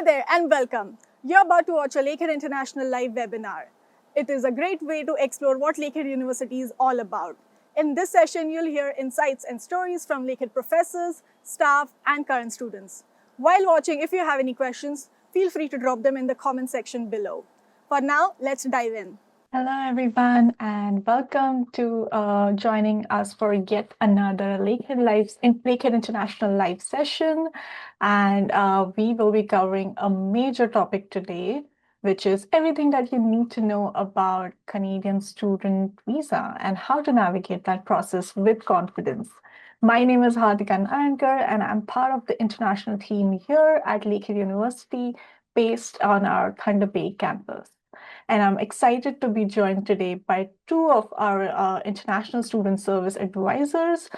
Hi there and welcome. You're about to watch a Lakehead International live webinar. It is a great way to explore what Lakehead University is all about. In this session, you'll hear insights and stories from Lakehead professors, staff, and current students. While watching, if you have any questions, feel free to drop them in the comment section below. For now, let's dive in. Hello, everyone, and welcome to joining us for yet another Lakehead International live session. And we will be covering a major topic today, which is everything that you need to know about Canadian student visa and how to navigate that process with confidence. My name is Hartika Nayankar, and I'm part of the international team here at Lakehead University, based on our Thunder Bay campus. And I'm excited to be joined today by two of our international student service advisors.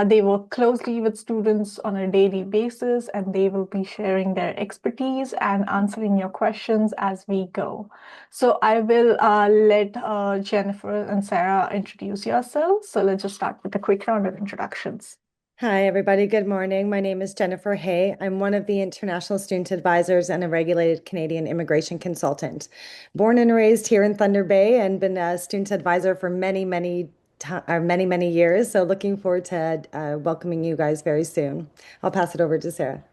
They work closely with students on a daily basis, and they will be sharing their expertise and answering your questions as we go. So I will let Jennifer and Sarah introduce yourselves. So let's just start with a quick round of introductions. Hi, everybody. Good morning. My name is Jennifer Hay. I'm one of the international student advisors and a regulated Canadian immigration consultant. Born and raised here in Thunder Bay and been a student advisor for many years. So looking forward to welcoming you guys very soon. I'll pass it over to Sarah.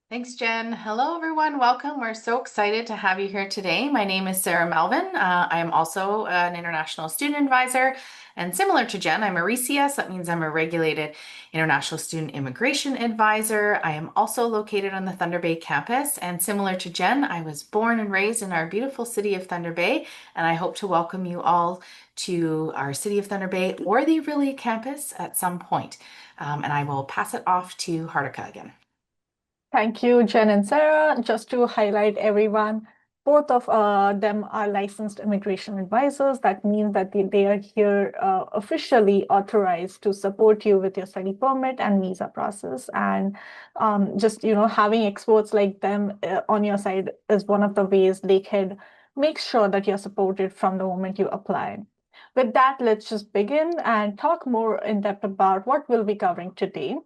Thanks, Jen. Hello, everyone. Welcome. We're so excited to have you here today. My name is Sarah Melvin. I am also an international student advisor. And similar to Jen, I'm a RISIA, so that means I'm a regulated international student immigration advisor. I am also located on the Thunder Bay campus. And similar to Jen, I was born and raised in our beautiful city of Thunder Bay. And I hope to welcome you all to our city of Thunder Bay or the RISIA campus at some point. And I will pass it off to Hartika again. Thank you, Jen and Sarah. Just to highlight everyone, both of them are licensed immigration advisors. That means that they are here officially authorized to support you with your study permit and visa process. And just, having experts like them on your side is one of the ways Lakehead makes sure that you're supported from the moment you apply. With that, let's just begin and talk more in depth about what we'll be covering today.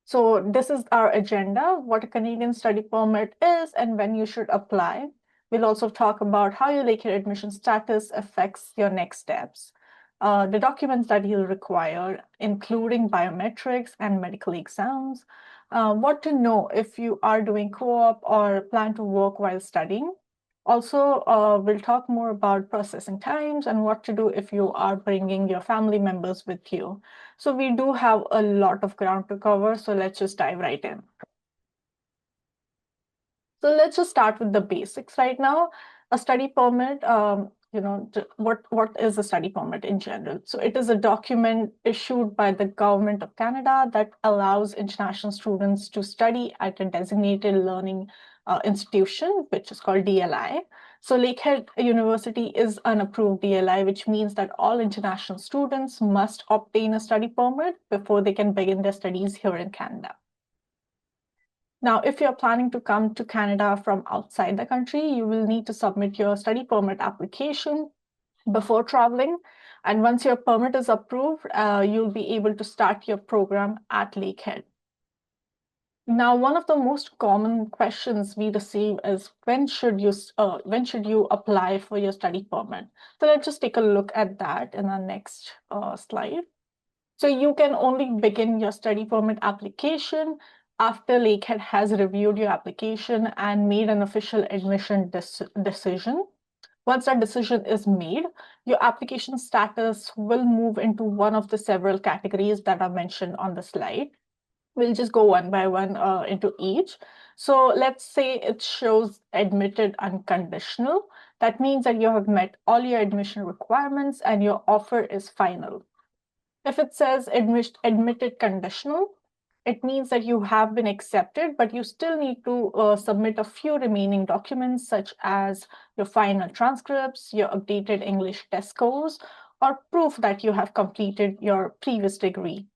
So this is our agenda, what a Canadian study permit is and when you should apply. We'll also talk about how your Lakehead admission status affects your next steps. The documents that you'll require, including biometrics and medical exams, what to know if you are doing co-op or plan to work while studying. Also, we'll talk more about processing times and what to do if you are bringing your family members with you. So we do have a lot of ground to cover, so let's just dive right in. So let's just start with the basics right now. A study permit, what is a study permit in general? So it is a document issued by the Government of Canada that allows international students to study at a designated learning institution, which is called DLI. So Lakehead University is an approved DLI, which means that all international students must obtain a study permit before they can begin their studies here in Canada. Now, if you're planning to come to Canada from outside the country, you will need to submit your study permit application before traveling. And once your permit is approved, you'll be able to start your program at Lakehead. Now, one of the most common questions we receive is when should you apply for your study permit? So let's just take a look at that in our next slide. So you can only begin your study permit application after Lakehead has reviewed your application and made an official admission decision. Once that decision is made, your application status will move into one of the several categories that are mentioned on the slide. We'll just go one by one into each. So let's say it shows admitted unconditional. That means that you have met all your admission requirements and your offer is final. If it says admitted conditional, it means that you have been accepted, but you still need to submit a few remaining documents, such as your final transcripts, your updated English test scores, or proof that you have completed your previous degree.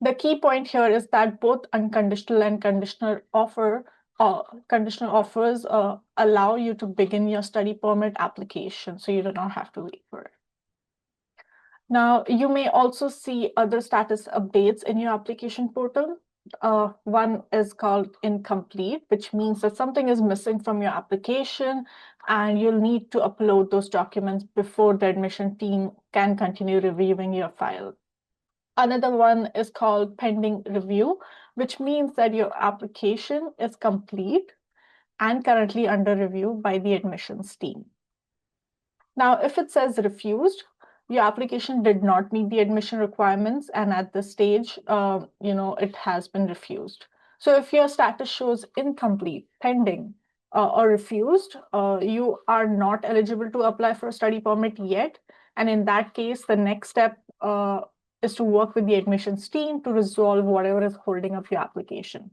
The key point here is that both unconditional and conditional offers allow you to begin your study permit application, so you do not have to wait for it. Now, you may also see other status updates in your application portal. One is called incomplete, which means that something is missing from your application and you'll need to upload those documents before the admission team can continue reviewing your file. Another one is called pending review, which means that your application is complete and currently under review by the admissions team. Now, if it says refused, your application did not meet the admission requirements, and at this stage, it has been refused. So if your status shows incomplete, pending, or refused, you are not eligible to apply for a study permit yet. And in that case, the next step is to work with the admissions team to resolve whatever is holding up your application.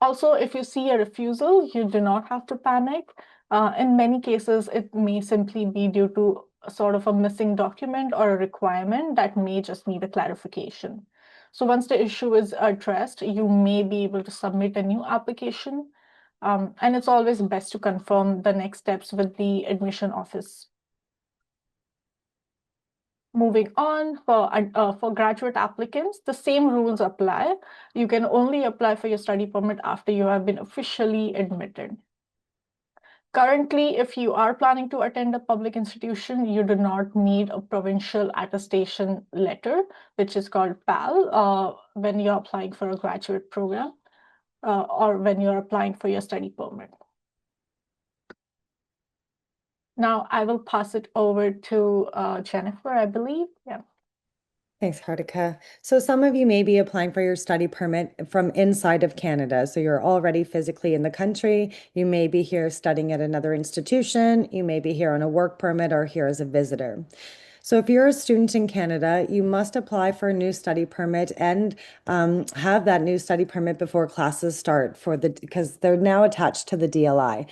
Also, if you see a refusal, you do not have to panic. In many cases, it may simply be due to sort of a missing document or a requirement that may just need a clarification. So once the issue is addressed, you may be able to submit a new application. And it's always best to confirm the next steps with the admission office. Moving on, for graduate applicants, the same rules apply. You can only apply for your study permit after you have been officially admitted. Currently, if you are planning to attend a public institution, you do not need a provincial attestation letter, which is called PAL, when you're applying for a graduate program or when you're applying for your study permit. Now I will pass it over to Jennifer, I believe. Yeah. Thanks, Hartika. So some of you may be applying for your study permit from inside of Canada. So you're already physically in the country. You may be here studying at another institution. You may be here on a work permit or here as a visitor. So if you're a student in Canada, you must apply for a new study permit and have that new study permit before classes start because they're now attached to the DLI.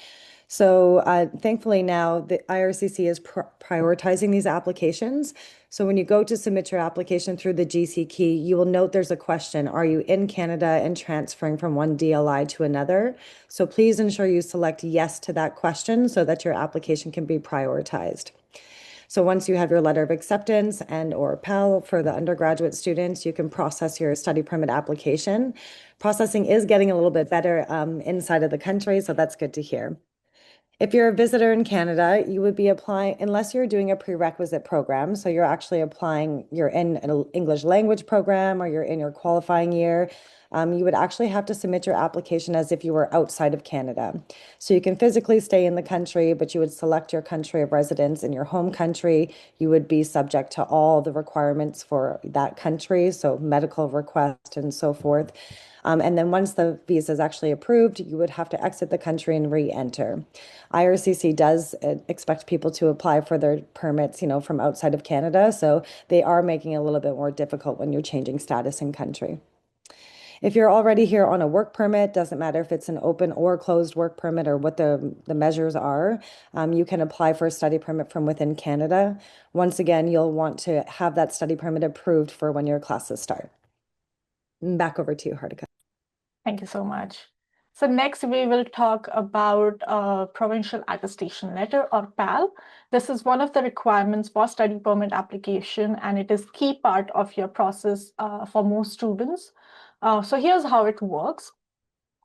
So thankfully now the IRCC is prioritizing these applications. So when you go to submit your application through the GC key, you will note there's a question, are you in Canada and transferring from one DLI to another? So please ensure you select yes to that question so that your application can be prioritized. So once you have your letter of acceptance and or PAL for the undergraduate students, you can process your study permit application. Processing is getting a little bit better inside of the country, so that's good to hear. If you're a visitor in Canada, you would be applying, unless you're doing a prerequisite program, so you're actually applying, you're in an English language program or you're in your qualifying year, you would actually have to submit your application as if you were outside of Canada. So you can physically stay in the country, but you would select your country of residence in your home country. You would be subject to all the requirements for that country, so medical request and so forth. And then once the visa is actually approved, you would have to exit the country and re-enter. IRCC does expect people to apply for their permits, from outside of Canada. So they are making it a little bit more difficult when you're changing status in country. If you're already here on a work permit, doesn't matter if it's an open or closed work permit or what the measures are, you can apply for a study permit from within Canada. Once again, you'll want to have that study permit approved for when your classes start. Back over to you, Hartika. Thank you so much. So next we will talk about provincial attestation letter or PAL. This is one of the requirements for study permit application, and it is key part of your process for most students. So here's how it works.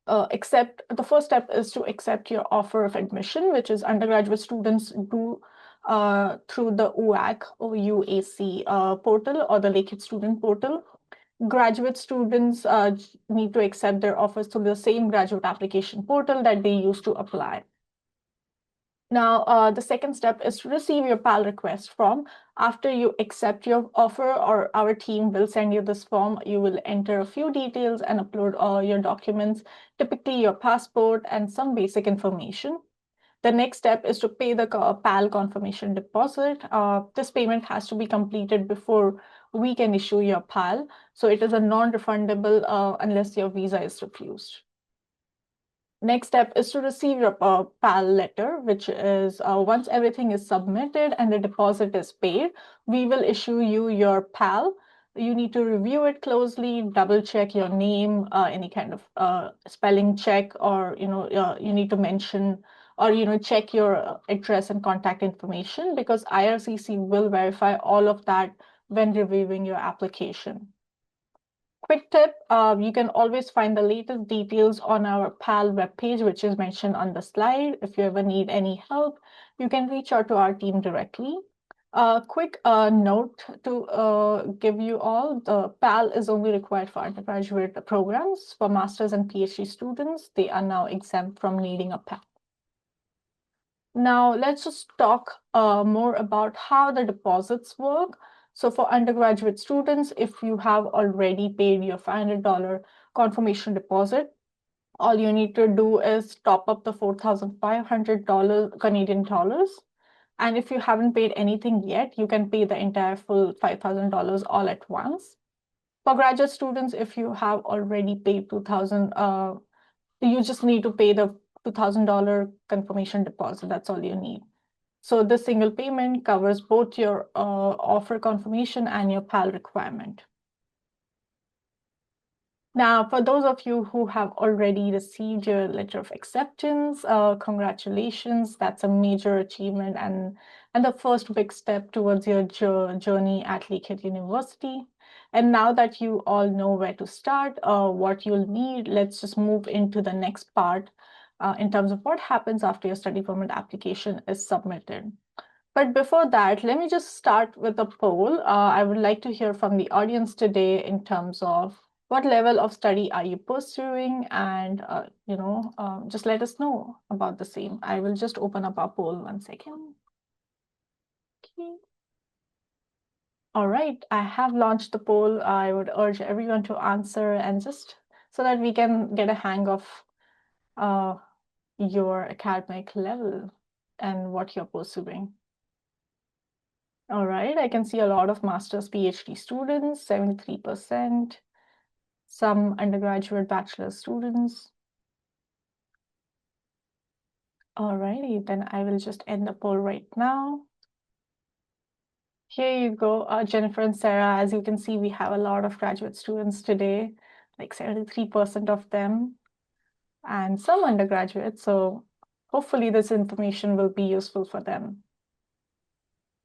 The first step is to accept your offer of admission, which is undergraduate students do through the UAC or UAC portal or the Lakehead student portal. Graduate students need to accept their offers through the same graduate application portal that they used to apply. Now, the second step is to receive your PAL request form. After you accept your offer, or our team will send you this form, you will enter a few details and upload all your documents, typically your passport and some basic information. The next step is to pay the PAL confirmation deposit. This payment has to be completed before we can issue your PAL. So it is a non-refundable unless your visa is refused. Next step is to receive your PAL letter, which is once everything is submitted and the deposit is paid, we will issue you your PAL. You need to review it closely, double check your name, any kind of spelling check, or you need to mention or check your address and contact information, because IRCC will verify all of that when reviewing your application. Quick tip, you can always find the latest details on our PAL webpage, which is mentioned on the slide. If you ever need any help, you can reach out to our team directly. Quick note to give you all, the PAL is only required for undergraduate programs. For master's and PhD students, they are now exempt from needing a PAL. Now, let's just talk more about how the deposits work. So for undergraduate students, if you have already paid your $500 confirmation deposit, all you need to do is top up the $4,500 Canadian dollars. And if you haven't paid anything yet, you can pay the entire full $5,000 all at once. For graduate students, if you have already paid $2,000, you just need to pay the $2,000 confirmation deposit. That's all you need. So this single payment covers both your offer confirmation and your PAL requirement. Now, for those of you who have already received your letter of acceptance, congratulations. That's a major achievement and the first big step towards your journey at Lakehead University. And now that you all know where to start, what you'll need, let's just move into the next part in terms of what happens after your study permit application is submitted. But before that, let me just start with a poll. I would like to hear from the audience today in terms of what level of study are you pursuing, and just let us know about the same. I will just open up our poll 1 second. Okay. All right, I have launched the poll. I would urge everyone to answer, and just so that we can get a hang of your academic level and what you're pursuing. All right, I can see a lot of master's, PhD students, 73%, some undergraduate bachelor students. All righty, then I will just end the poll right now. Here you go, Jennifer and Sarah. As you can see, we have a lot of graduate students today, like 73% of them, and some undergraduates. So hopefully this information will be useful for them.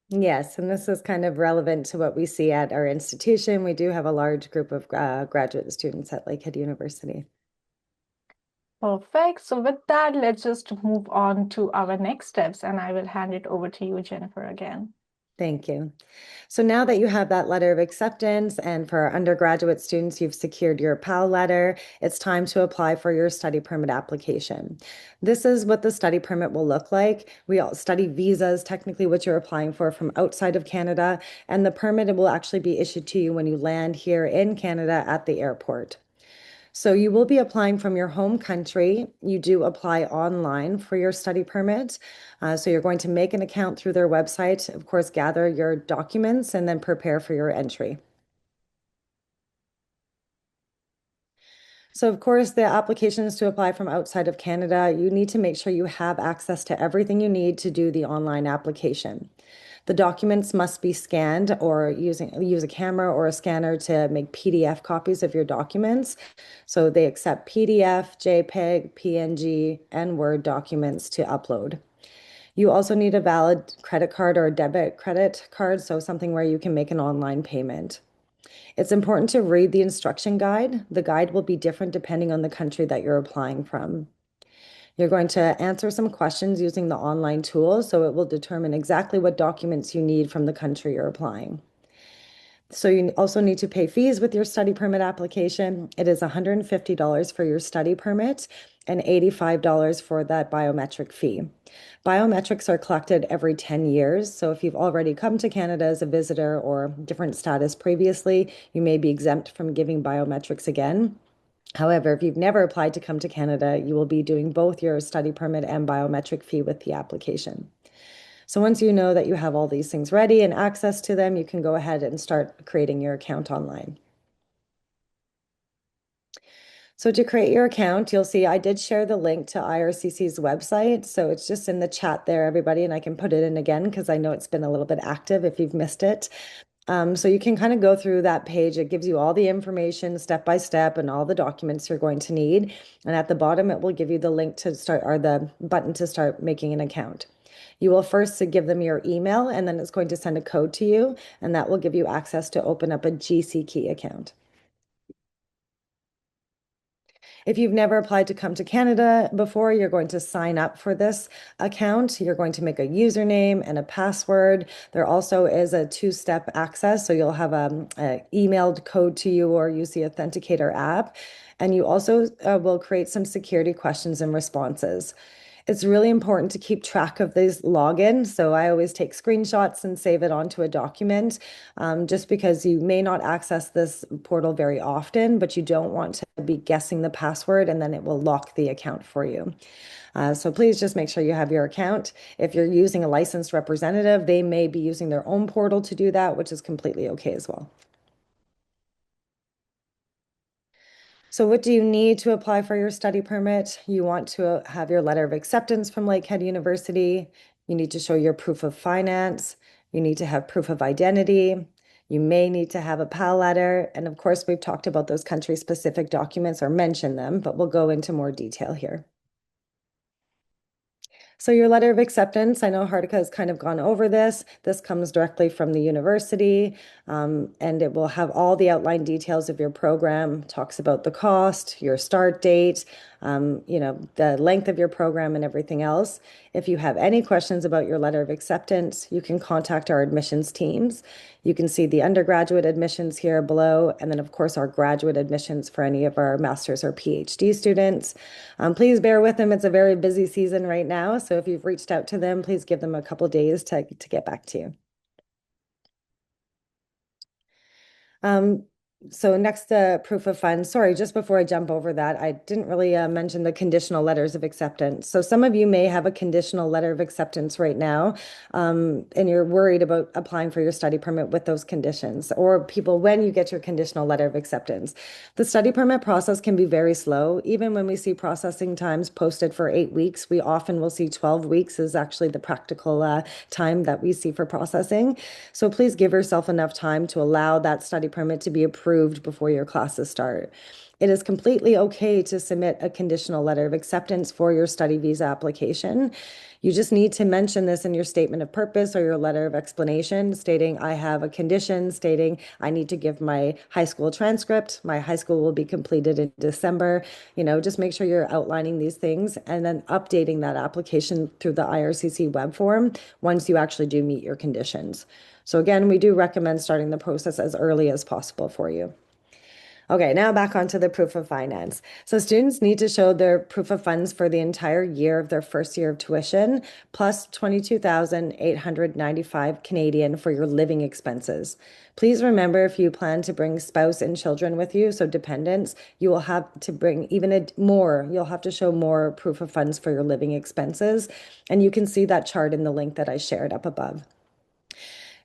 Yes, and this is kind of relevant to what we see at our institution. We do have a large group of graduate students at Lakehead University. Perfect. So with that, let's just move on to our next steps, and I will hand it over to you, Jennifer, again. Thank you. So now that you have that letter of acceptance, and for our undergraduate students, you've secured your PAL letter, it's time to apply for your study permit application. This is what the study permit will look like. We all study visas, technically what you're applying for from outside of Canada, and the permit will actually be issued to you when you land here in Canada at the airport. So you will be applying from your home country. You do apply online for your study permit. So you're going to make an account through their website, of course, gather your documents, and then prepare for your entry. So of course, the applications to apply from outside of Canada, you need to make sure you have access to everything you need to do the online application. The documents must be scanned, or use a camera or a scanner to make PDF copies of your documents. So they accept PDF, JPEG, PNG, and Word documents to upload. You also need a valid credit card or a debit credit card, so something where you can make an online payment. It's important to read the instruction guide. The guide will be different depending on the country that you're applying from. You're going to answer some questions using the online tool, so it will determine exactly what documents you need from the country you're applying. So you also need to pay fees with your study permit application. It is $150 for your study permit and $85 for that biometric fee. Biometrics are collected every 10 years. So if you've already come to Canada as a visitor or different status previously, you may be exempt from giving biometrics again. However, if you've never applied to come to Canada, you will be doing both your study permit and biometric fee with the application. So once you know that you have all these things ready and access to them, you can go ahead and start creating your account online. So to create your account, you'll see I did share the link to IRCC's website. So it's just in the chat there, everybody, and I can put it in again because I know it's been a little bit active if you've missed it. So you can kind of go through that page. It gives you all the information step by step and all the documents you're going to need. And at the bottom, it will give you the link to start, or the button to start making an account. You will first give them your email, and then it's going to send a code to you, and that will give you access to open up a GC Key account. If you've never applied to come to Canada before, you're going to sign up for this account. You're going to make a username and a password. There also is a two-step access, so you'll have a emailed code to you or use the Authenticator app. And you also will create some security questions and responses. It's really important to keep track of these logins. So I always take screenshots and save it onto a document, just because you may not access this portal very often, but you don't want to be guessing the password and then it will lock the account for you. So please just make sure you have your account. If you're using a licensed representative, they may be using their own portal to do that, which is completely okay as well. So what do you need to apply for your study permit? You want to have your letter of acceptance from Lakehead University. You need to show your proof of finance. You need to have proof of identity. You may need to have a PAL letter. And of course, we've talked about those country-specific documents or mentioned them, but we'll go into more detail here. So your letter of acceptance, I know Hartika has kind of gone over this. This comes directly from the university, and it will have all the outline details of your program, talks about the cost, your start date, the length of your program and everything else. If you have any questions about your letter of acceptance, you can contact our admissions teams. You can see the undergraduate admissions here below, and then of course our graduate admissions for any of our master's or PhD students. Please bear with them. It's a very busy season right now. So if you've reached out to them, please give them a couple days to get back to you. So next, proof of funds. Sorry, just before I jump over that, I didn't really mention the conditional letters of acceptance. So some of you may have a conditional letter of acceptance right now, and you're worried about applying for your study permit with those conditions, or people when you get your conditional letter of acceptance. The study permit process can be very slow. Even when we see processing times posted for 8 weeks, we often will see 12 weeks is actually the practical time that we see for processing. So please give yourself enough time to allow that study permit to be approved before your classes start. It is completely okay to submit a conditional letter of acceptance for your study visa application. You just need to mention this in your statement of purpose or your letter of explanation, stating I have a condition, stating I need to give my high school transcript. My high school will be completed in December. Just make sure you're outlining these things and then updating that application through the IRCC web form once you actually do meet your conditions. So again, we do recommend starting the process as early as possible for you. Okay, now back onto the proof of finance. So students need to show their proof of funds for the entire year of their first year of tuition, plus 22,895 Canadian for your living expenses. Please remember, if you plan to bring spouse and children with you, so dependents, you will have to bring you'll have to show more proof of funds for your living expenses. And you can see that chart in the link that I shared up above.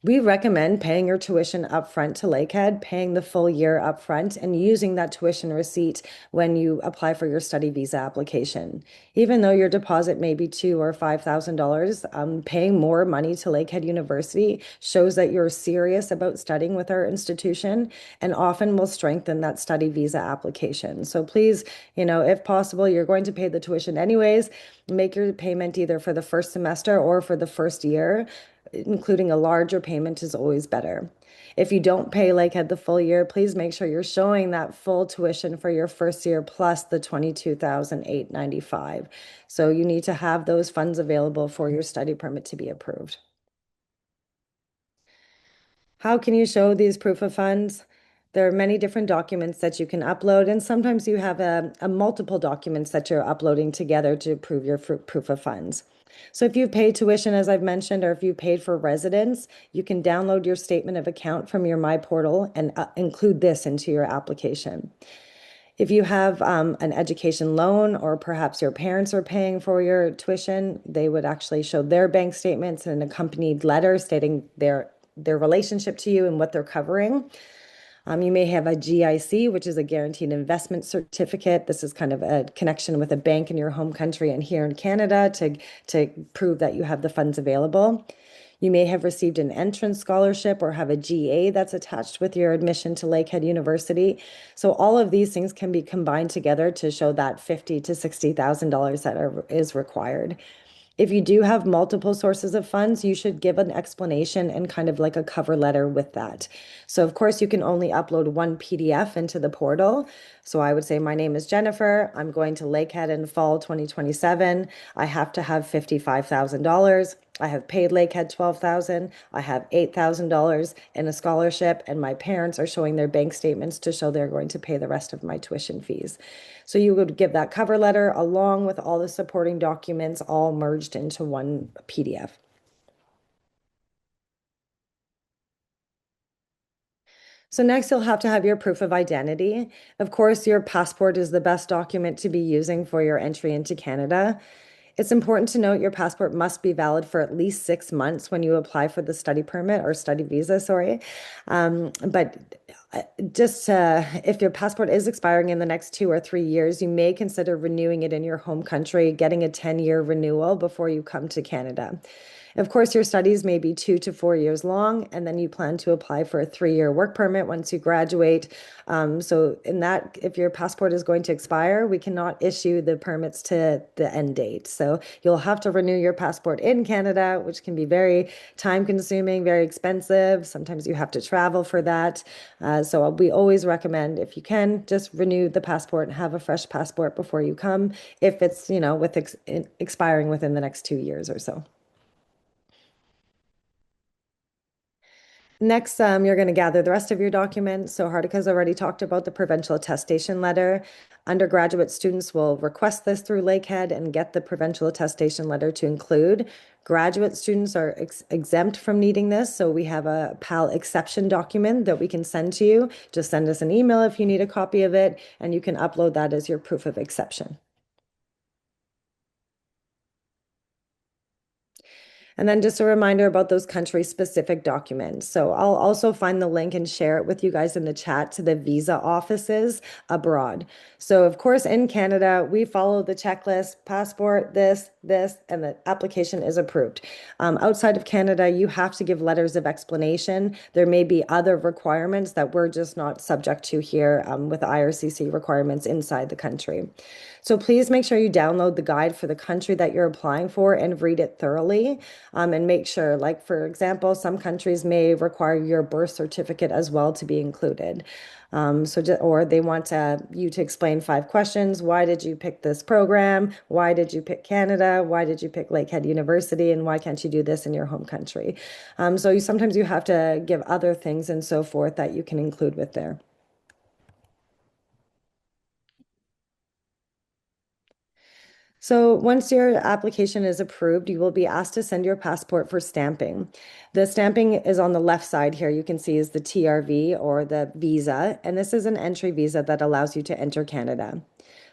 We recommend paying your tuition upfront to Lakehead, paying the full year upfront, and using that tuition receipt when you apply for your study visa application. Even though your deposit may be $2,000 or $5,000, paying more money to Lakehead University shows that you're serious about studying with our institution and often will strengthen that study visa application. So please, if possible, you're going to pay the tuition anyways, make your payment either for the first semester or for the first year. Including a larger payment is always better. If you don't pay Lakehead the full year, please make sure you're showing that full tuition for your first year plus the $22,895. So you need to have those funds available for your study permit to be approved. How can you show these proof of funds? There are many different documents that you can upload, and sometimes you have a multiple documents that you're uploading together to prove your proof of funds. So if you've paid tuition, as I've mentioned, or if you paid for residence, you can download your statement of account from your My Portal and include this into your application. If you have an education loan, or perhaps your parents are paying for your tuition, they would actually show their bank statements and an accompanied letter stating their relationship to you and what they're covering. You may have a GIC, which is a guaranteed investment certificate. This is kind of a connection with a bank in your home country and here in Canada to prove that you have the funds available. You may have received an entrance scholarship or have a GA that's attached with your admission to Lakehead University. So all of these things can be combined together to show that $50,000 to $60,000 that is required. If you do have multiple sources of funds, you should give an explanation and kind of like a cover letter with that. So of course you can only upload one PDF into the portal. So I would say, my name is Jennifer. I'm going to Lakehead in fall 2027. I have to have $55,000. I have paid Lakehead $12,000. I have $8,000 in a scholarship, and my parents are showing their bank statements to show they're going to pay the rest of my tuition fees. So you would give that cover letter along with all the supporting documents all merged into one PDF. So next you'll have to have your proof of identity. Of course, your passport is the best document to be using for your entry into Canada. It's important to note your passport must be valid for at least 6 months when you apply for the study permit or study visa, sorry. But just if your passport is expiring in the next 2 or 3 years, you may consider renewing it in your home country, getting a 10-year renewal before you come to Canada. Of course, your studies may be 2 to 4 years long, and then you plan to apply for a 3-year work permit once you graduate. So in that, if your passport is going to expire, we cannot issue the permits to the end date. So you'll have to renew your passport in Canada, which can be very time consuming, very expensive. Sometimes you have to travel for that. So we always recommend, if you can, just renew the passport and have a fresh passport before you come, if it's, with expiring within the next 2 years or so. Next, you're going to gather the rest of your documents. So Hartika's already talked about the provincial attestation letter. Undergraduate students will request this through Lakehead and get the provincial attestation letter to include. Graduate students are exempt from needing this. So we have a PAL exception document that we can send to you. Just send us an email if you need a copy of it, and you can upload that as your proof of exception. And then just a reminder about those country-specific documents. So I'll also find the link and share it with you guys in the chat to the visa offices abroad. So of course, in Canada, we follow the checklist: passport, this, and the application is approved. Outside of Canada, you have to give letters of explanation. There may be other requirements that we're just not subject to here with IRCC requirements inside the country. So please make sure you download the guide for the country that you're applying for and read it thoroughly. And make sure, like, for example, some countries may require your birth certificate as well to be included. Or they want you to explain 5 questions. Why did you pick this program? Why did you pick Canada? Why did you pick Lakehead University? And why can't you do this in your home country? So sometimes you have to give other things and so forth that you can include with there. So once your application is approved, you will be asked to send your passport for stamping. The stamping is on the left side here. You can see is the TRV or the visa, and this is an entry visa that allows you to enter Canada.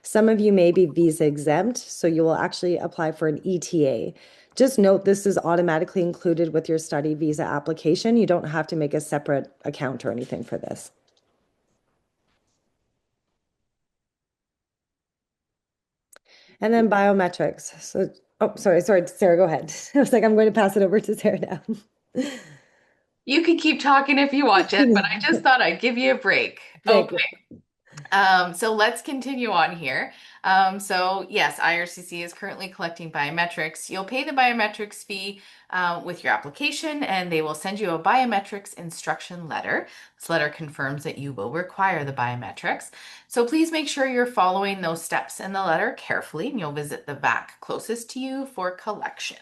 Some of you may be visa exempt, so you will actually apply for an ETA. Just note this is automatically included with your study visa application. You don't have to make a separate account or anything for this. And then biometrics. So, sorry, Sarah, go ahead. I was like, I'm going to pass it over to Sarah now. You can keep talking if you want, Jen, but I just thought I'd give you a break. Thank you. So let's continue on here. So yes, IRCC is currently collecting biometrics. You'll pay the biometrics fee with your application, and they will send you a biometrics instruction letter. This letter confirms that you will require the biometrics. So please make sure you're following those steps in the letter carefully, and you'll visit the VAC closest to you for collection.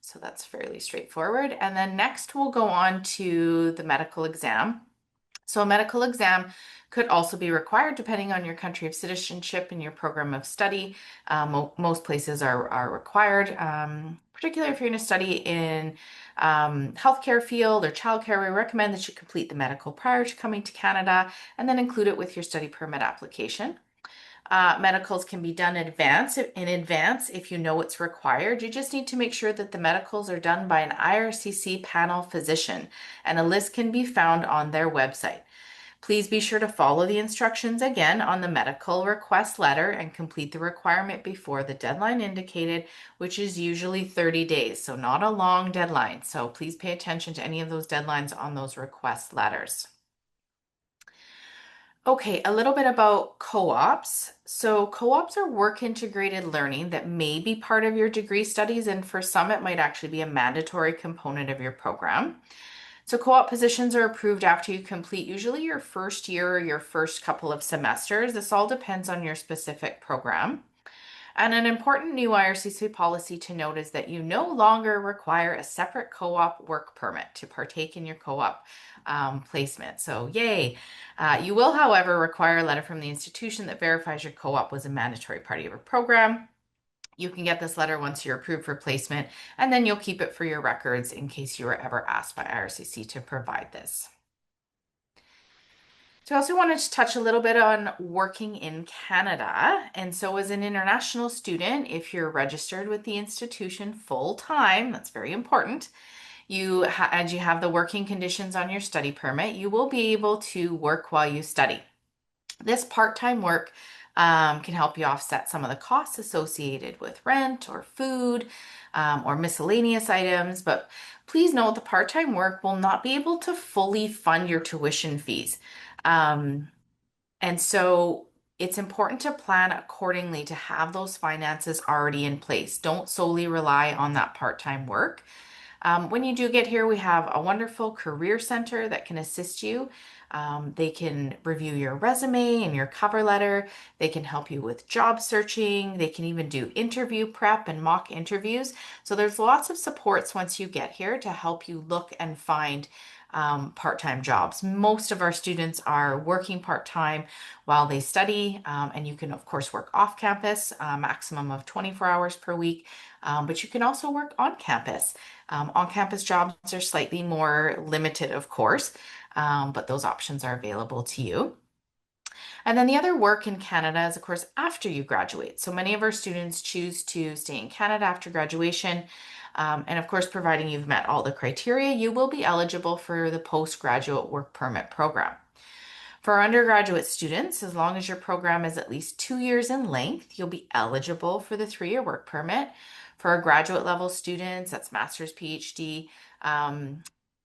So that's fairly straightforward. And then next we'll go on to the medical exam. So a medical exam could also be required depending on your country of citizenship and your program of study. Most places are required, particularly if you're going to study in healthcare field or childcare. We recommend that you complete the medical prior to coming to Canada and then include it with your study permit application. Medicals can be done in advance if you know what's required. You just need to make sure that the medicals are done by an IRCC panel physician, and a list can be found on their website. Please be sure to follow the instructions again on the medical request letter and complete the requirement before the deadline indicated, which is usually 30 days, so not a long deadline. So please pay attention to any of those deadlines on those request letters. Okay, a little bit about co-ops. So co-ops are work integrated learning that may be part of your degree studies, and for some it might actually be a mandatory component of your program. So co-op positions are approved after you complete usually your first year or your first couple of semesters. This all depends on your specific program. And an important new IRCC policy to note is that you no longer require a separate co-op work permit to partake in your co-op placement. So yay. You will, however, require a letter from the institution that verifies your co-op was a mandatory part of your program. You can get this letter once you're approved for placement, and then you'll keep it for your records in case you were ever asked by IRCC to provide this. So I also wanted to touch a little bit on working in Canada. And so as an international student, if you're registered with the institution full time, that's very important, and you have the working conditions on your study permit, you will be able to work while you study. This part-time work can help you offset some of the costs associated with rent or food or miscellaneous items, but please note the part-time work will not be able to fully fund your tuition fees. And so it's important to plan accordingly to have those finances already in place. Don't solely rely on that part-time work. When you do get here, we have a wonderful career center that can assist you. They can review your resume and your cover letter. They can help you with job searching. They can even do interview prep and mock interviews. So there's lots of supports once you get here to help you look and find part-time jobs. Most of our students are working part-time while they study, and you can of course work off campus, maximum of 24 hours per week, but you can also work on campus. On-campus jobs are slightly more limited, of course, but those options are available to you. And then the other work in Canada is, of course, after you graduate. So many of our students choose to stay in Canada after graduation. And of course, providing you've met all the criteria, you will be eligible for the postgraduate work permit program. For our undergraduate students, as long as your program is at least 2 years in length, you'll be eligible for the 3-year work permit. For our graduate level students, that's master's, PhD,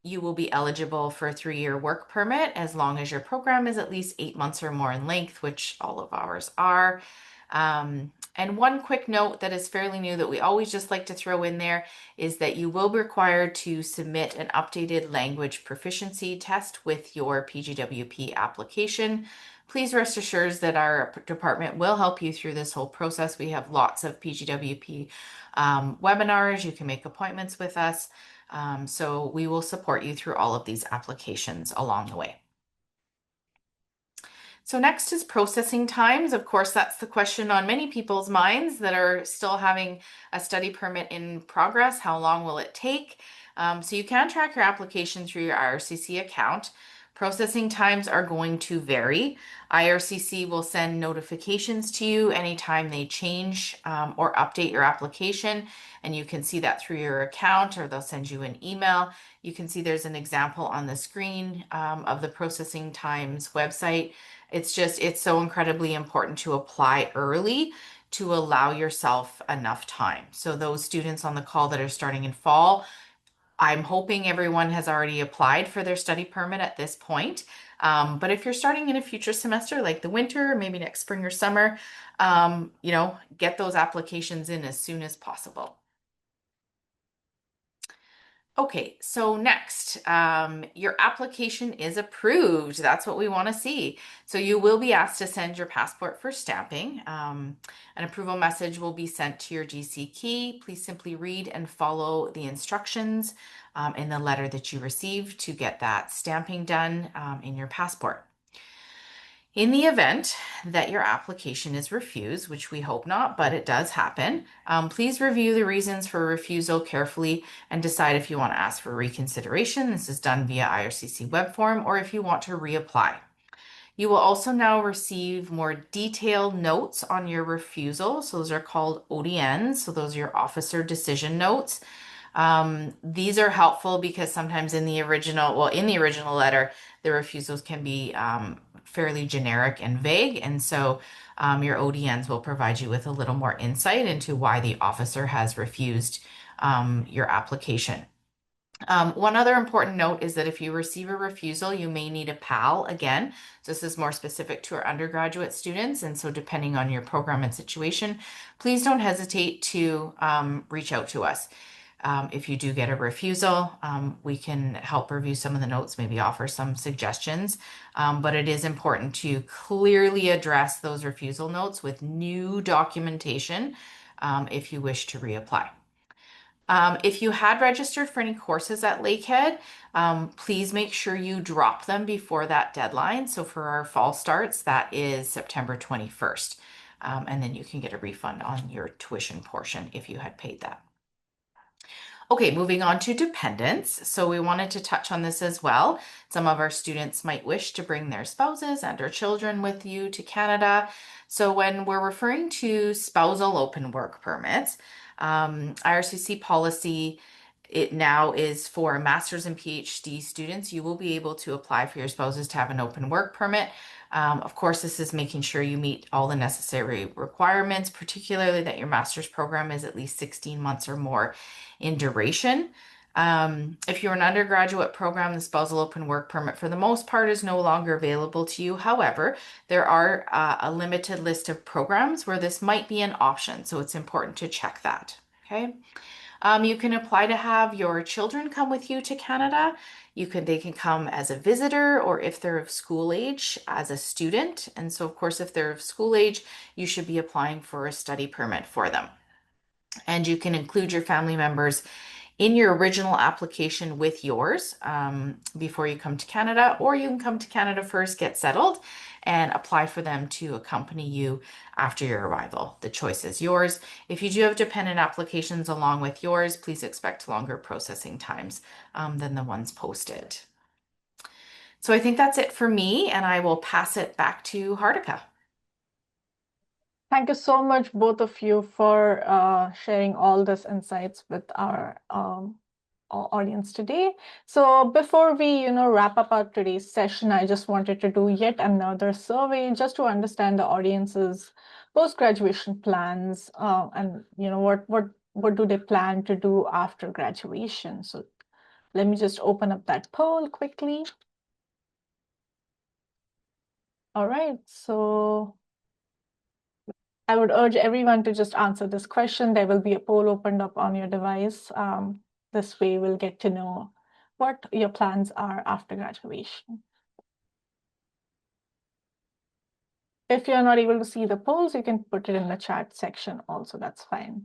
you will be eligible for a 3-year work permit as long as your program is at least 8 months or more in length, which all of ours are. And one quick note that is fairly new that we always just like to throw in there is that you will be required to submit an updated language proficiency test with your PGWP application. Please rest assured that our department will help you through this whole process. We have lots of PGWP webinars. You can make appointments with us. So we will support you through all of these applications along the way. So next is processing times. Of course, that's the question on many people's minds that are still having a study permit in progress. How long will it take? So you can track your application through your IRCC account. Processing times are going to vary. IRCC will send notifications to you anytime they change or update your application, and you can see that through your account, or they'll send you an email. You can see there's an example on the screen of the processing times website. It's so incredibly important to apply early to allow yourself enough time. So those students on the call that are starting in fall, I'm hoping everyone has already applied for their study permit at this point. But if you're starting in a future semester, like the winter, maybe next spring or summer, get those applications in as soon as possible. Okay, so next, your application is approved. That's what we want to see. So you will be asked to send your passport for stamping. An approval message will be sent to your GC key. Please simply read and follow the instructions in the letter that you received to get that stamping done in your passport. In the event that your application is refused, which we hope not, but it does happen, please review the reasons for refusal carefully and decide if you want to ask for reconsideration. This is done via IRCC web form, or if you want to reapply. You will also now receive more detailed notes on your refusal. So those are called ODNs. So those are your officer decision notes. These are helpful because sometimes in the original letter, the refusals can be fairly generic and vague. And so your ODNs will provide you with a little more insight into why the officer has refused your application. One other important note is that if you receive a refusal, you may need a PAL again. So this is more specific to our undergraduate students. And so depending on your program and situation, please don't hesitate to reach out to us. If you do get a refusal, we can help review some of the notes, maybe offer some suggestions. But it is important to clearly address those refusal notes with new documentation if you wish to reapply. If you had registered for any courses at Lakehead, please make sure you drop them before that deadline. So for our fall starts, that is September 21st. And then you can get a refund on your tuition portion if you had paid that. Okay, moving on to dependents. So we wanted to touch on this as well. Some of our students might wish to bring their spouses and or children with you to Canada. So when we're referring to spousal open work permits, IRCC policy, it now is for master's and PhD students. You will be able to apply for your spouses to have an open work permit. Of course, this is making sure you meet all the necessary requirements, particularly that your master's program is at least 16 months or more in duration. If you're an undergraduate program, the spousal open work permit for the most part is no longer available to you. However, there are a limited list of programs where this might be an option, so it's important to check that. Okay. You can apply to have your children come with you to Canada. They can come as a visitor, or if they're of school age, as a student. And so, of course, if they're of school age, you should be applying for a study permit for them. And you can include your family members in your original application with yours before you come to Canada, or you can come to Canada first, get settled, and apply for them to accompany you after your arrival. The choice is yours. If you do have dependent applications along with yours, please expect longer processing times than the ones posted. So I think that's it for me, and I will pass it back to Hartika. Thank you so much, both of you, for sharing all these insights with our audience today. So before we, wrap up our today's session, I just wanted to do yet another survey just to understand the audience's post-graduation plans and, what do they plan to do after graduation. So let me just open up that poll quickly. All right, so I would urge everyone to just answer this question. There will be a poll opened up on your device. This way we'll get to know what your plans are after graduation. If you're not able to see the polls, you can put it in the chat section also, that's fine.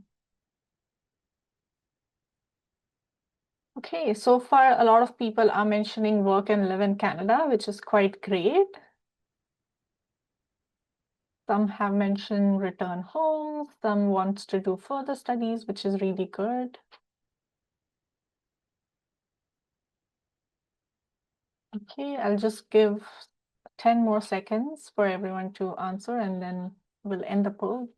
Okay, so far a lot of people are mentioning work and live in Canada, which is quite great. Some have mentioned return home, some wants to do further studies, which is really good. Okay, I'll just give 10 more seconds for everyone to answer, and then we'll end the poll.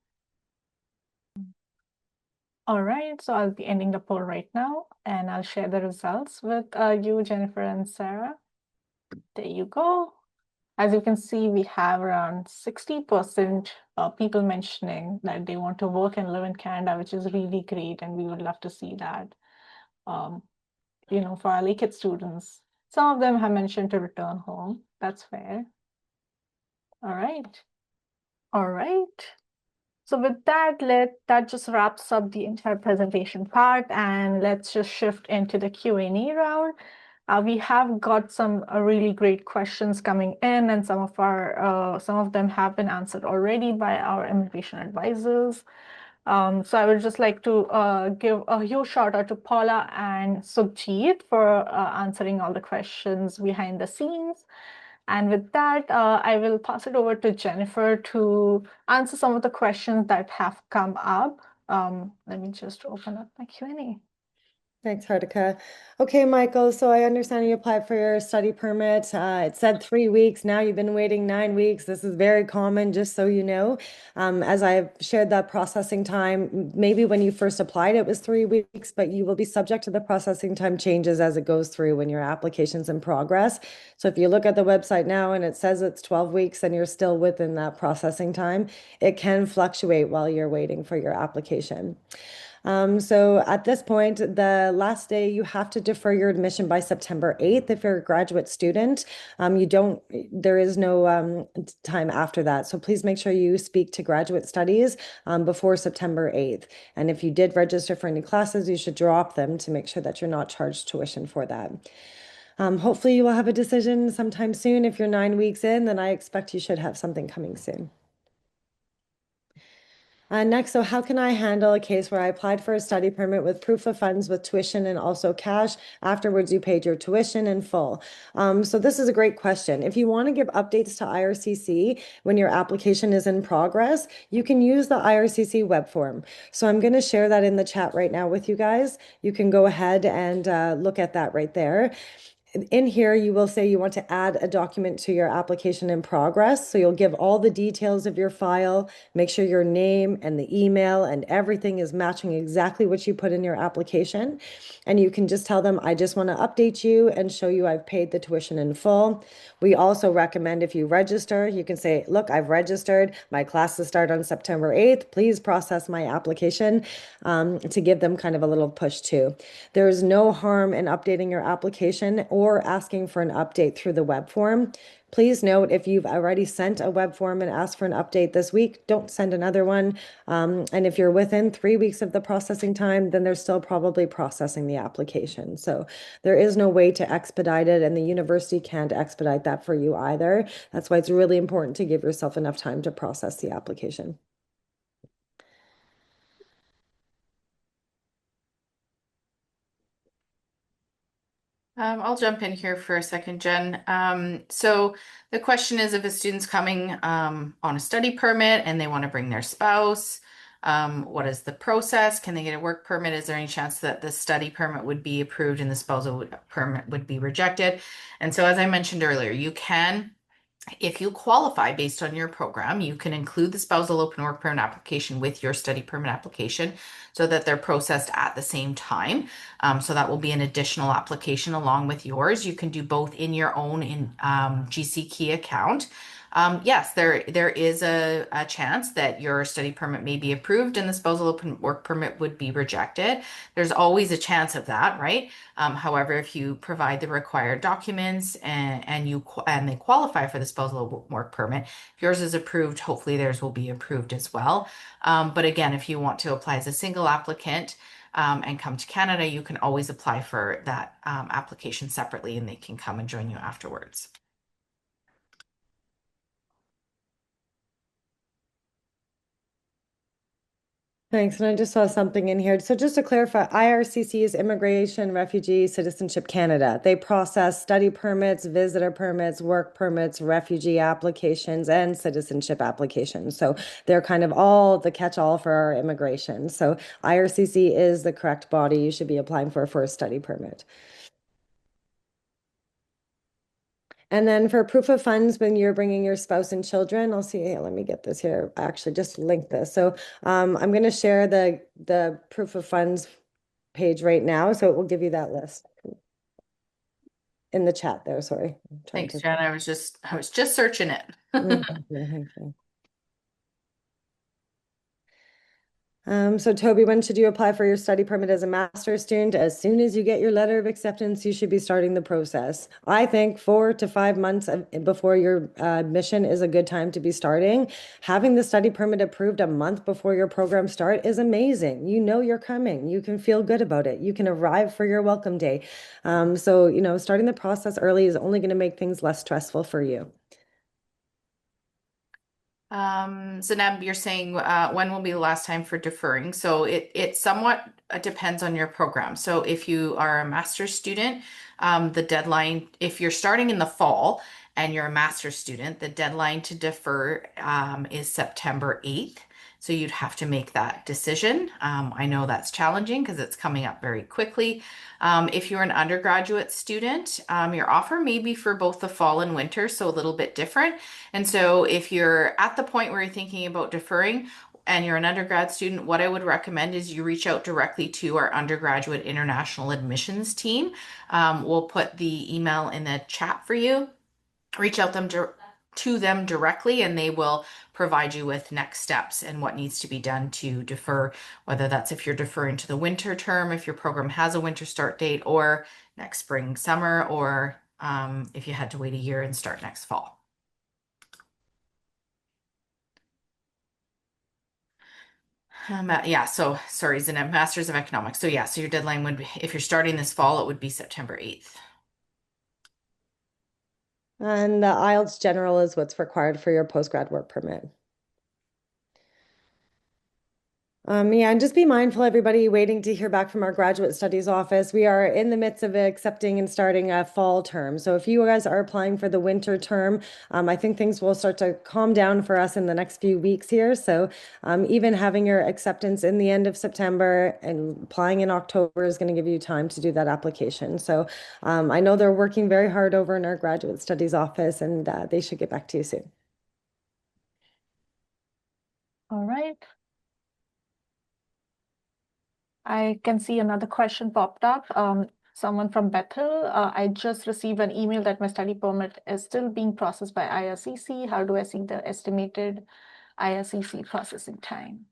All right, so I'll be ending the poll right now, and I'll share the results with you, Jennifer and Sarah. There you go. As you can see, we have around 60% people mentioning that they want to work and live in Canada, which is really great, and we would love to see that, for our Lakehead students. Some of them have mentioned to return home. That's fair. All right. All right. So with that, that just wraps up the entire presentation part, and let's just shift into the Q&A round. We have got some really great questions coming in, and some of them have been answered already by our immigration advisors. So I would just like to give a huge shout out to Paula and Sukhjeet for answering all the questions behind the scenes. And with that, I will pass it over to Jennifer to answer some of the questions that have come up. Let me just open up my Q&A. Thanks, Hartika. Okay, Michael, so I understand you applied for your study permit. It said 3 weeks. Now you've been waiting 9 weeks. This is very common, just so you know. As I've shared that processing time, maybe when you first applied, it was 3 weeks, but you will be subject to the processing time changes as it goes through when your application's in progress. So if you look at the website now and it says it's 12 weeks and you're still within that processing time, it can fluctuate while you're waiting for your application. So at this point, the last day you have to defer your admission by September 8th if you're a graduate student. There is no time after that. So please make sure you speak to graduate studies before September 8th. And if you did register for any classes, you should drop them to make sure that you're not charged tuition for that. Hopefully you will have a decision sometime soon. If you're 9 weeks in, then I expect you should have something coming soon. Next, so how can I handle a case where I applied for a study permit with proof of funds with tuition and also cash? Afterwards, you paid your tuition in full. So this is a great question. If you want to give updates to IRCC when your application is in progress, you can use the IRCC web form. So I'm going to share that in the chat right now with you guys. You can go ahead and look at that right there. In here, you will say you want to add a document to your application in progress. So you'll give all the details of your file, make sure your name and the email and everything is matching exactly what you put in your application. And you can just tell them, I just want to update you and show you I've paid the tuition in full. We also recommend if you register, you can say, look, I've registered. My classes start on September 8th. Please process my application to give them kind of a little push too. There is no harm in updating your application or asking for an update through the web form. Please note, if you've already sent a web form and asked for an update this week, don't send another one. And if you're within 3 weeks of the processing time, then they're still probably processing the application. So there is no way to expedite it, and the university can't expedite that for you either. That's why it's really important to give yourself enough time to process the application. I'll jump in here for a second, Jen. So the question is, if a student's coming on a study permit and they want to bring their spouse, what is the process? Can they get a work permit? Is there any chance that the study permit would be approved and the spousal permit would be rejected? And so, as I mentioned earlier, you can, if you qualify based on your program, you can include the spousal open work permit application with your study permit application so that they're processed at the same time. So that will be an additional application along with yours. You can do both in your own GC Key account. Yes, there is a chance that your study permit may be approved and the spousal open work permit would be rejected. There's always a chance of that, right? However, if you provide the required documents and they qualify for the spousal work permit, if yours is approved, hopefully theirs will be approved as well. But again, if you want to apply as a single applicant and come to Canada, you can always apply for that application separately and they can come and join you afterwards. Thanks. And I just saw something in here. So just to clarify, IRCC is Immigration, Refugee, Citizenship Canada. They process study permits, visitor permits, work permits, refugee applications, and citizenship applications. So they're kind of all the catch-all for our immigration. So IRCC is the correct body you should be applying for a study permit. And then for proof of funds, when you're bringing your spouse and children, I'll see, let me get this here. I actually just link this. So I'm going to share the proof of funds page right now. So it will give you that list in the chat there. Sorry. Thanks, Jen. I was just searching it. So Toby, when should you apply for your study permit as a master's student? As soon as you get your letter of acceptance, you should be starting the process. I think 4 to 5 months before your admission is a good time to be starting. Having the study permit approved a month before your program start is amazing. You know you're coming. You can feel good about it. You can arrive for your welcome day. So, starting the process early is only going to make things less stressful for you. Zanab, you're saying when will be the last time for deferring? So it somewhat depends on your program. So if you are a master's student, the deadline, if you're starting in the fall and you're a master's student, the deadline to defer is September 8th. So you'd have to make that decision. I know that's challenging because it's coming up very quickly. If you're an undergraduate student, your offer may be for both the fall and winter, so a little bit different. And so if you're at the point where you're thinking about deferring and you're an undergrad student, what I would recommend is you reach out directly to our undergraduate international admissions team. We'll put the email in the chat for you. Reach out to them directly, and they will provide you with next steps and what needs to be done to defer, whether that's if you're deferring to the winter term, if your program has a winter start date, or next spring, summer, or if you had to wait a year and start next fall. Yeah, so sorry, Zineb, Masters of Economics. So yeah, so your deadline would be, if you're starting this fall, it would be September 8th. And the IELTS General is what's required for your postgrad work permit. Yeah, and just be mindful, everybody, waiting to hear back from our graduate studies office. We are in the midst of accepting and starting a fall term. So if you guys are applying for the winter term, I think things will start to calm down for us in the next few weeks here. So even having your acceptance in the end of September and applying in October is going to give you time to do that application. So I know they're working very hard over in our graduate studies office, and they should get back to you soon. All right. I can see another question popped up. Someone from Bethel, I just received an email that my study permit is still being processed by IRCC. How do I see the estimated IRCC processing time?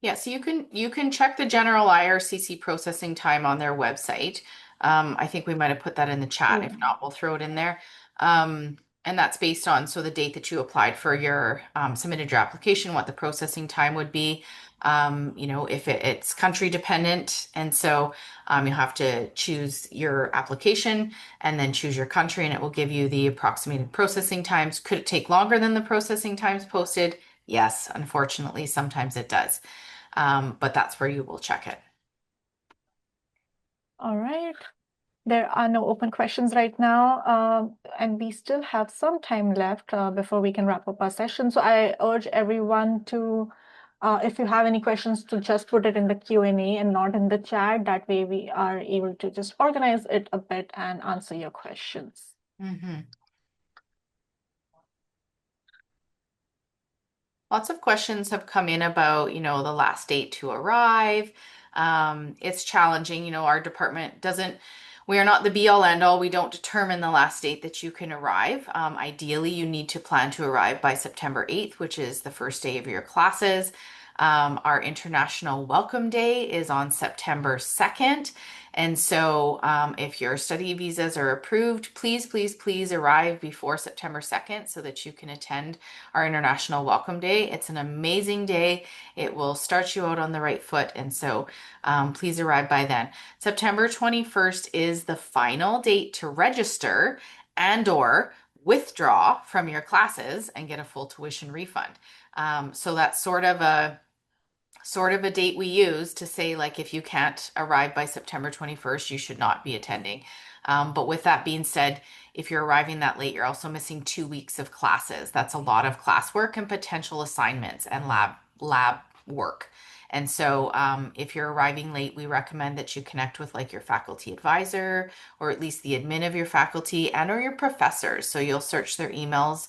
Yeah, so you can check the general IRCC processing time on their website. I think we might have put that in the chat. If not, we'll throw it in there. And that's based on the date that you applied for your submitted your application, what the processing time would be. If it's country dependent, and so you'll have to choose your application and then choose your country, and it will give you the approximated processing times. Could it take longer than the processing times posted? Yes, unfortunately, sometimes it does. But that's where you will check it. All right. There are no open questions right now, and we still have some time left before we can wrap up our session. So I urge everyone to, if you have any questions, to just put it in the Q&A and not in the chat. That way we are able to just organize it a bit and answer your questions. Mm-hmm. Lots of questions have come in about, the last date to arrive. It's challenging, our department we are not the be all end all. We don't determine the last date that you can arrive. Ideally, you need to plan to arrive by September 8th, which is the first day of your classes. Our International Welcome Day is on September 2nd. And so if your study visas are approved, please, please, please arrive before September 2nd so that you can attend our International Welcome Day. It's an amazing day. It will start you out on the right foot. And so please arrive by then. September 21st is the final date to register and/or withdraw from your classes and get a full tuition refund. So that's sort of a date we use to say, like, if you can't arrive by September 21st, you should not be attending. But with that being said, if you're arriving that late, you're also missing 2 weeks of classes. That's a lot of classwork and potential assignments and lab work. And so if you're arriving late, we recommend that you connect with your faculty advisor, or at least the admin of your faculty or your professors. So you'll search their emails.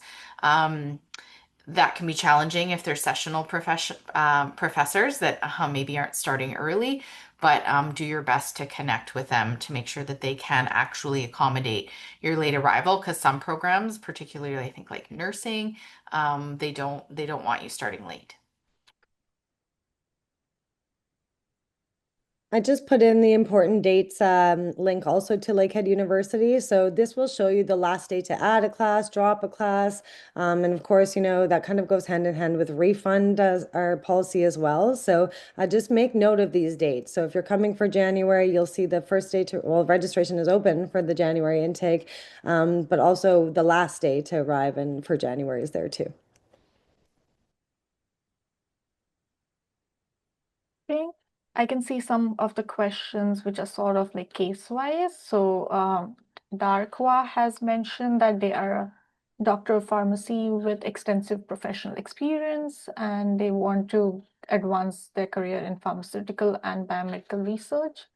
That can be challenging if they're sessional professors that maybe aren't starting early, but do your best to connect with them to make sure that they can actually accommodate your late arrival, because some programs, particularly I think like nursing, they don't want you starting late. I just put in the important dates link also to Lakehead University. So this will show you the last day to add a class, drop a class. And of course, that kind of goes hand in hand with refund as our policy as well. So just make note of these dates. So if you're coming for January, you'll see the first day registration is open for the January intake, but also the last day to arrive and for January is there too. Okay. I can see some of the questions which are sort of like case-wise. So Darkwa has mentioned that they are a doctor of pharmacy with extensive professional experience, and they want to advance their career in pharmaceutical and biomedical research.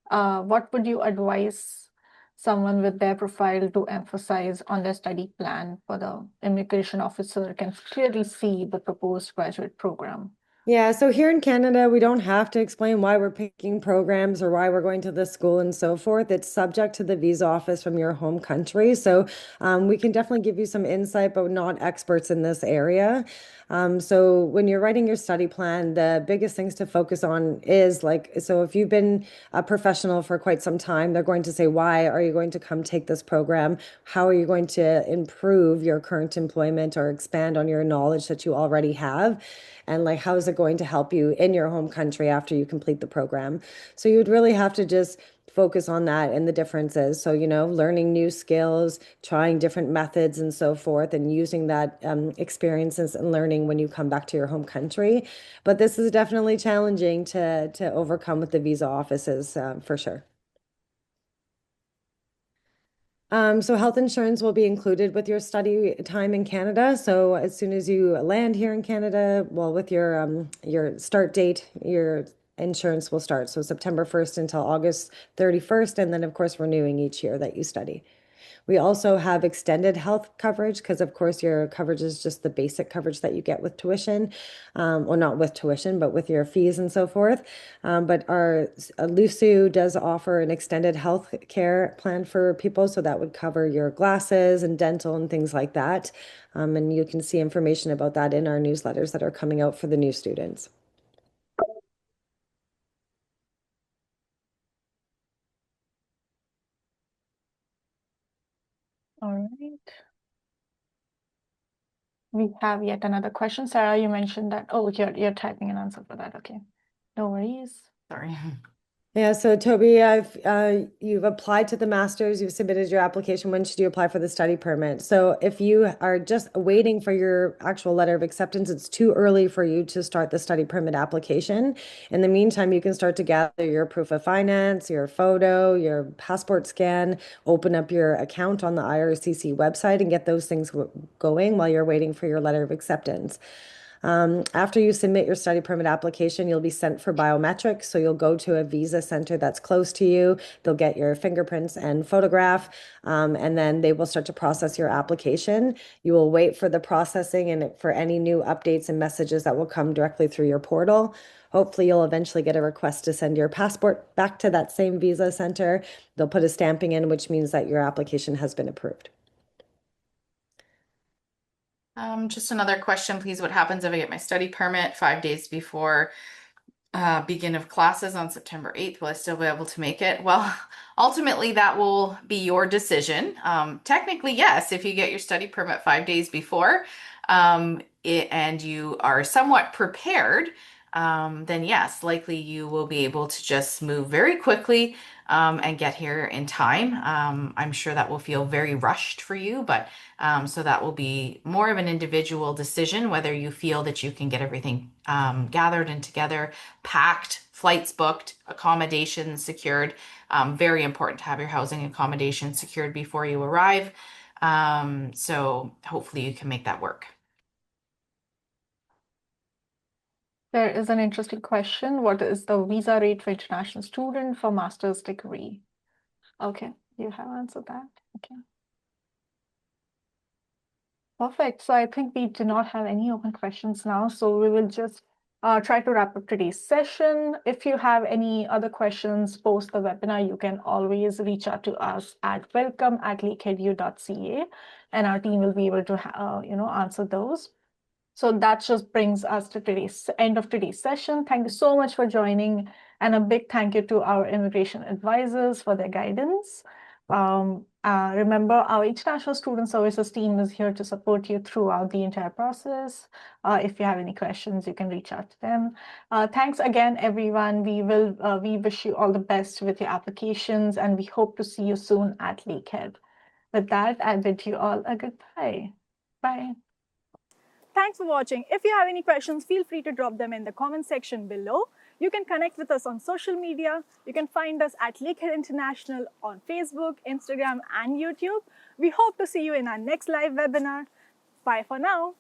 What would you advise someone with their profile to emphasize on their study plan for the immigration officer can clearly see the proposed graduate program? Yeah, so here in Canada, we don't have to explain why we're picking programs or why we're going to this school and so forth. It's subject to the visa office from your home country. So we can definitely give you some insight, but we're not experts in this area. So when you're writing your study plan, the biggest things to focus on is like, so if you've been a professional for quite some time, they're going to say, why are you going to come take this program? How are you going to improve your current employment or expand on your knowledge that you already have? And like, how is it going to help you in your home country after you complete the program? So you would really have to just focus on that and the differences. So, learning new skills, trying different methods and so forth, and using that experiences and learning when you come back to your home country. But this is definitely challenging to overcome with the visa offices for sure. So health insurance will be included with your study time in Canada. So as soon as you land here in Canada, well, with your start date, your insurance will start. So September 1st until August 31st, and then of course renewing each year that you study. We also have extended health coverage because, of course, your coverage is just the basic coverage that you get with tuition. Well, not with tuition, but with your fees and so forth. But our LUSU does offer an extended health care plan for people. So that would cover your glasses and dental and things like that. And you can see information about that in our newsletters that are coming out for the new students. All right. We have yet another question. Sarah, you mentioned that. Oh, you're typing an answer for that. Okay. No worries. Sorry. Yeah, so Toby, you've applied to the master's, you've submitted your application. When should you apply for the study permit? So if you are just waiting for your actual letter of acceptance, it's too early for you to start the study permit application. In the meantime, you can start to gather your proof of finance, your photo, your passport scan, open up your account on the IRCC website and get those things going while you're waiting for your letter of acceptance. After you submit your study permit application, you'll be sent for biometrics. So you'll go to a visa center that's close to you. They'll get your fingerprints and photograph, and then they will start to process your application. You will wait for the processing and for any new updates and messages that will come directly through your portal. Hopefully, you'll eventually get a request to send your passport back to that same visa center. They'll put a stamping in, which means that your application has been approved. Just another question, please. What happens if I get my study permit 5 days before begin of classes on September 8th? Will I still be able to make it? Well, ultimately, that will be your decision. Technically, yes, if you get your study permit 5 days before and you are somewhat prepared, then yes, likely you will be able to just move very quickly and get here in time. I'm sure that will feel very rushed for you, but so that will be more of an individual decision whether you feel that you can get everything gathered and together, packed, flights booked, accommodations secured. Very important to have your housing accommodation secured before you arrive. So hopefully you can make that work. There is an interesting question. What is the visa rate for international student for master's degree? Okay, you have answered that. Okay. Perfect. So I think we do not have any open questions now. So we will just try to wrap up today's session. If you have any other questions post the webinar, you can always reach out to us at welcome@lakeheadu.ca, and our team will be able to answer those. So that just brings us to today's end of today's session. Thank you so much for joining, and a big thank you to our immigration advisors for their guidance. Remember, our International Student Services team is here to support you throughout the entire process. If you have any questions, you can reach out to them. Thanks again, everyone. We wish you all the best with your applications, and we hope to see you soon at Lakehead. With that, I bid you all a goodbye. Bye. Thanks for watching. If you have any questions, feel free to drop them in the comment section below. You can connect with us on social media. You can find us at Lakehead International on Facebook, Instagram, and YouTube. We hope to see you in our next live webinar. Bye for now.